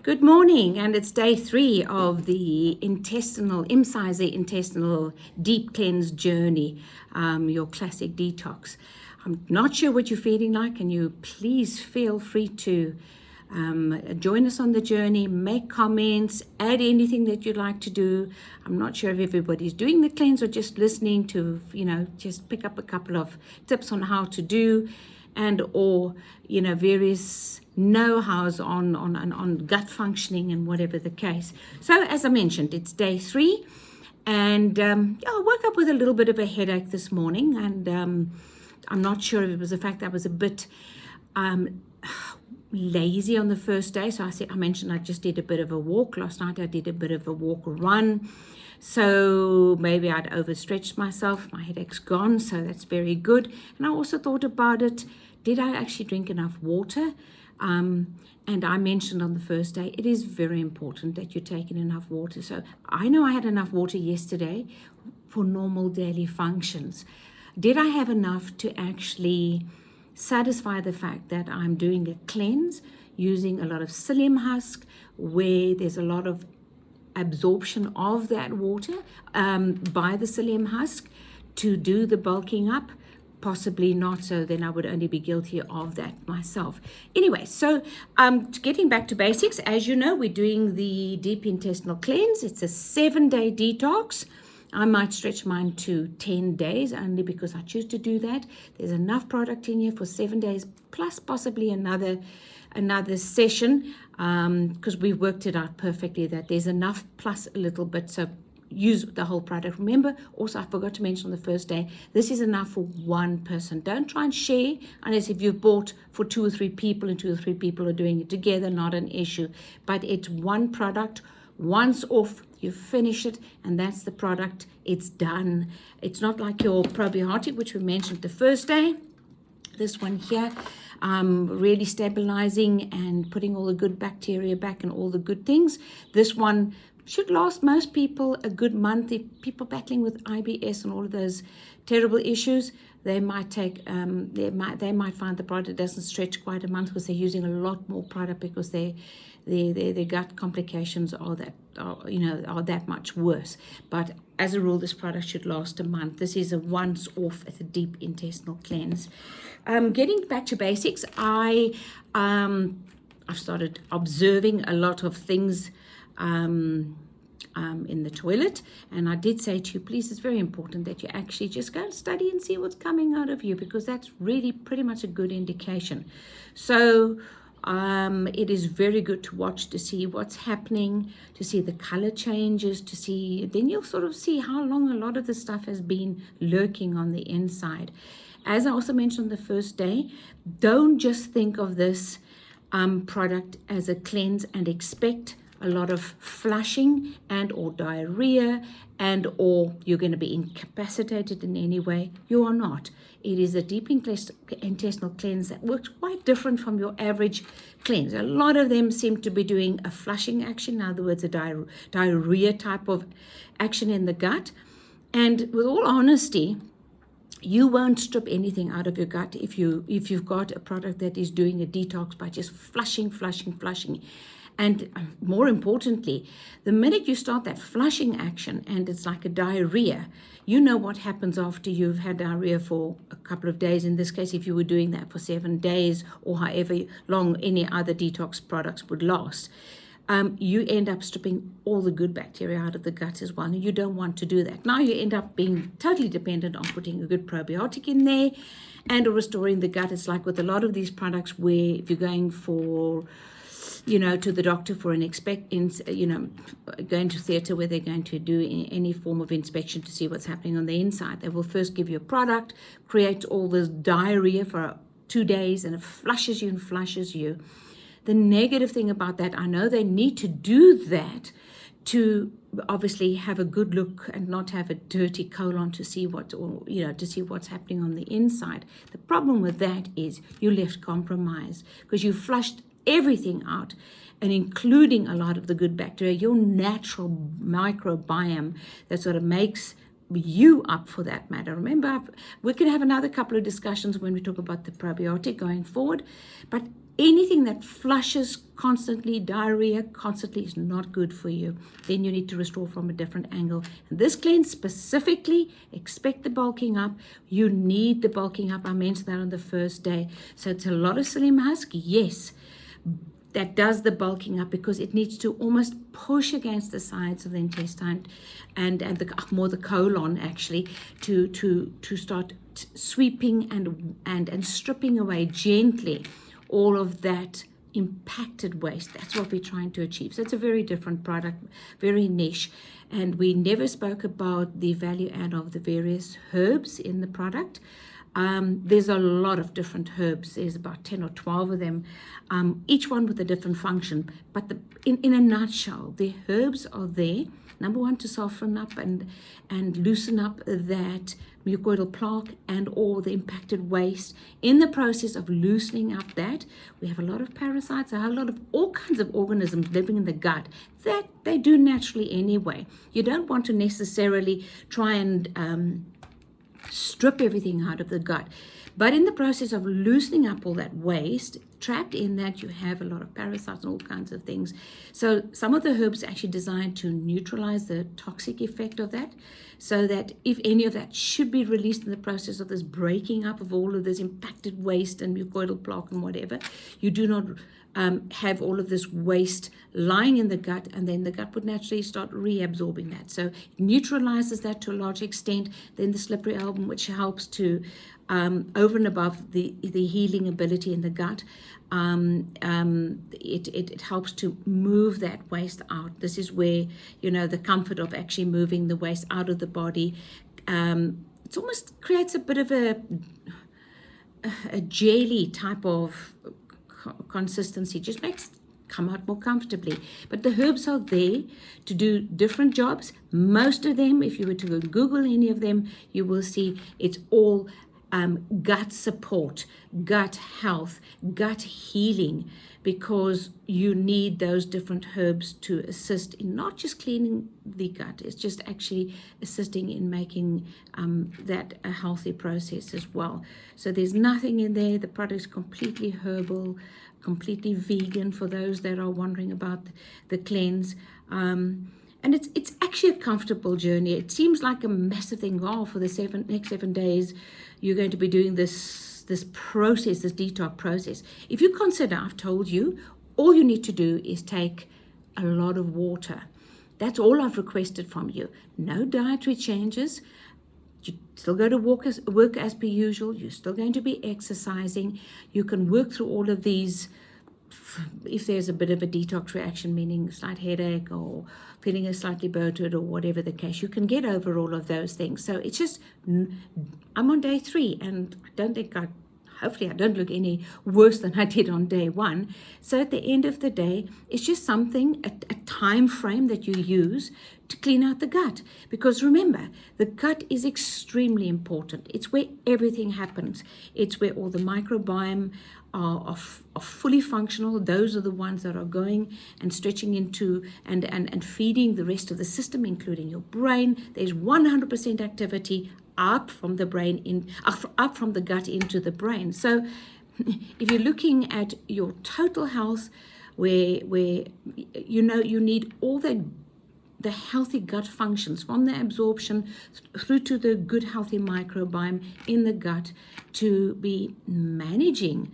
Good morning, and it's day 3 of the Imsyser intestinal deep cleanse journey, your classic detox. I'm not sure what you're feeling like, and you please feel free to join us on the journey, make comments, add anything that you'd like to do. I'm not sure if everybody's doing the cleanse or just listening to, just pick up a couple of tips on how to do and or various know-hows on gut functioning and whatever the case. So as I mentioned, it's day 3, and I woke up with a little bit of a headache this morning, and I'm not sure if it was the fact that I was a bit lazy on the first day. So I mentioned I just did a bit of a walk last night. I did a bit of a walk run, so maybe I'd overstretched myself. My headache's gone, so that's very good. And I also thought about it, did I actually drink enough water? And I mentioned on the first day, it is very important that you're taking enough water. So I know I had enough water yesterday for normal daily functions. Did I have enough to actually satisfy the fact that I'm doing a cleanse using a lot of psyllium husk, where there's a lot of absorption of that water by the psyllium husk to do the bulking up? Possibly not, so then I would only be guilty of that myself. Anyway, so getting back to basics, as you know, we're doing the deep intestinal cleanse. It's a 7-day detox. I might stretch mine to 10 days only because I choose to do that. There's enough product in here for 7 days, plus possibly another session, because we've worked it out perfectly that there's enough plus a little bit. So use the whole product. Remember, also I forgot to mention on the first day, this is enough for one person. Don't try and share unless if you've bought for 2 or 3 people and 2 or 3 people are doing it together, not an issue. But it's one product, once off, you finish it, and that's the product. It's done. It's not like your probiotic, which we mentioned the first day. This one here, really stabilizing and putting all the good bacteria back and all the good things. This one should last most people a good month. If people battling with IBS and all of those terrible issues, they might take they might find the product doesn't stretch quite a month because they're using a lot more product, because their gut complications are that much worse. But as a rule, this product should last a month. This is a once off at a deep intestinal cleanse. Getting back to basics, I've started observing a lot of things in the toilet, and I did say to you, please, it's very important that you actually just go and study and see what's coming out of you, because that's really pretty much a good indication. So it is very good to watch to see what's happening, to see the color changes, to see, then you'll sort of see how long a lot of the stuff has been lurking on the inside. As I also mentioned the first day, don't just think of this product as a cleanse and expect a lot of flushing and or diarrhea and or you're going to be incapacitated in any way. You are not. It is a deep intestinal cleanse that works quite different from your average cleanse. A lot of them seem to be doing a flushing action, in other words, a diarrhea type of action in the gut. And with all honesty, you won't strip anything out of your gut if you've got a product that is doing a detox by just flushing. And more importantly, the minute you start that flushing action and it's like a diarrhea, you know what happens after you've had diarrhea for a couple of days. In this case, if you were doing that for 7 days or however long any other detox products would last, you end up stripping all the good bacteria out of the gut as well. And you don't want to do that. Now you end up being totally dependent on putting a good probiotic in there and restoring the gut. It's like with a lot of these products where if you're going for to the doctor for going to theater where they're going to do any form of inspection to see what's happening on the inside. They will first give you a product, create all this diarrhea for 2 days, and it flushes you. The negative thing about that, I know they need to do that to obviously have a good look and not have a dirty colon to see what's happening on the inside. The problem with that is you're left compromised because you flushed everything out, and including a lot of the good bacteria, your natural microbiome that sort of makes you up for that matter. Remember, we can have another couple of discussions when we talk about the probiotic going forward, but anything that flushes constantly, diarrhea constantly is not good for you. Then you need to restore from a different angle. And this cleanse specifically, expect the bulking up. You need the bulking up. I mentioned that on the first day. So it's a lot of psyllium husk, yes, that does the bulking up, because it needs to almost push against the sides of the intestine and more the colon actually to start sweeping and stripping away gently all of that impacted waste. That's what we're trying to achieve. So it's a very different product, very niche. And we never spoke about the value add of the various herbs in the product. There's a lot of different herbs. There's about 10 or 12 of them, each one with a different function. But in a nutshell, the herbs are there, number one, to soften up and loosen up that mucoidal plaque and all the impacted waste. In the process of loosening up that, we have a lot of parasites, a whole lot of all kinds of organisms living in the gut that they do naturally anyway. You don't want to necessarily try and strip everything out of the gut. But in the process of loosening up all that waste, trapped in that, you have a lot of parasites and all kinds of things. So some of the herbs are actually designed to neutralize the toxic effect of that, so that if any of that should be released in the process of this breaking up of all of this impacted waste and mucoidal plaque and whatever, you do not have all of this waste lying in the gut, and then the gut would naturally start reabsorbing that. So it neutralizes that to a large extent. Then the slippery elm, which helps to over and above the healing ability in the gut, it helps to move that waste out. This is where, the comfort of actually moving the waste out of the body, it almost creates a bit of a jelly type of consistency, just makes it come out more comfortably. But the herbs are there to do different jobs. Most of them, if you were to go Google any of them, you will see it's all gut support, gut health, gut healing, because you need those different herbs to assist in not just cleaning the gut, it's just actually assisting in making that a healthy process as well. So there's nothing in there. The product is completely herbal, completely vegan for those that are wondering about the cleanse. And it's actually a comfortable journey. It seems like a massive thing. Oh, for the next 7 days, you're going to be doing this process, this detox process. If you consider, I've told you, all you need to do is take a lot of water. That's all I've requested from you. No dietary changes. You still go to work as per usual. You're still going to be exercising. You can work through all of these. If there's a bit of a detox reaction, meaning a slight headache or feeling slightly bloated or whatever the case, you can get over all of those things. So it's just, I'm on day 3, and I don't think hopefully I don't look any worse than I did on day 1. So at the end of the day, it's just something, a time frame that you use to clean out the gut. Because remember, the gut is extremely important. It's where everything happens. It's where all the microbiome are fully functional. Those are the ones that are going and stretching into and feeding the rest of the system, including your brain. There's 100% activity up from the brain up from the gut into the brain. So if you're looking at your total health, where you need all the healthy gut functions, from the absorption through to the good healthy microbiome in the gut, to be managing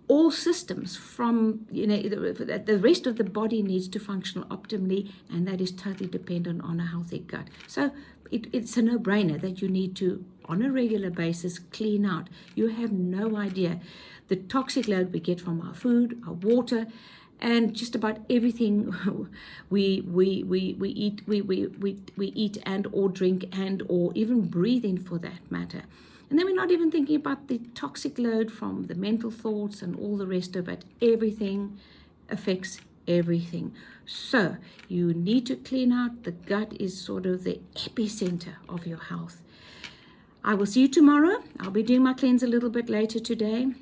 all systems from, the rest of the body needs to function optimally, and that is totally dependent on a healthy gut. So it's a no-brainer that you need to, on a regular basis, clean out. You have no idea the toxic load we get from our food, our water, and just about everything we eat and or drink and or even breathe in, for that matter. And then we're not even thinking about the toxic load from the mental thoughts and all the rest of it. Everything affects everything. So you need to clean out. The gut is sort of the epicenter of your health. I will see you tomorrow. I'll be doing my cleanse a little bit later today.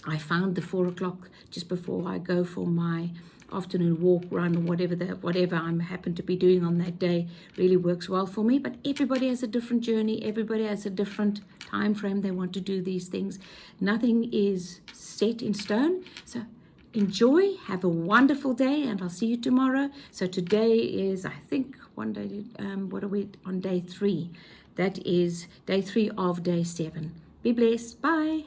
I found the 4 o'clock just before I go for my afternoon walk, run, or whatever I happen to be doing on that day really works well for me. But everybody has a different journey. Everybody has a different time frame they want to do these things. Nothing is set in stone. So enjoy, have a wonderful day, and I'll see you tomorrow. So today is, I think, one day, what are we on day 3? That is day 3 of day 7. Be blessed. Bye.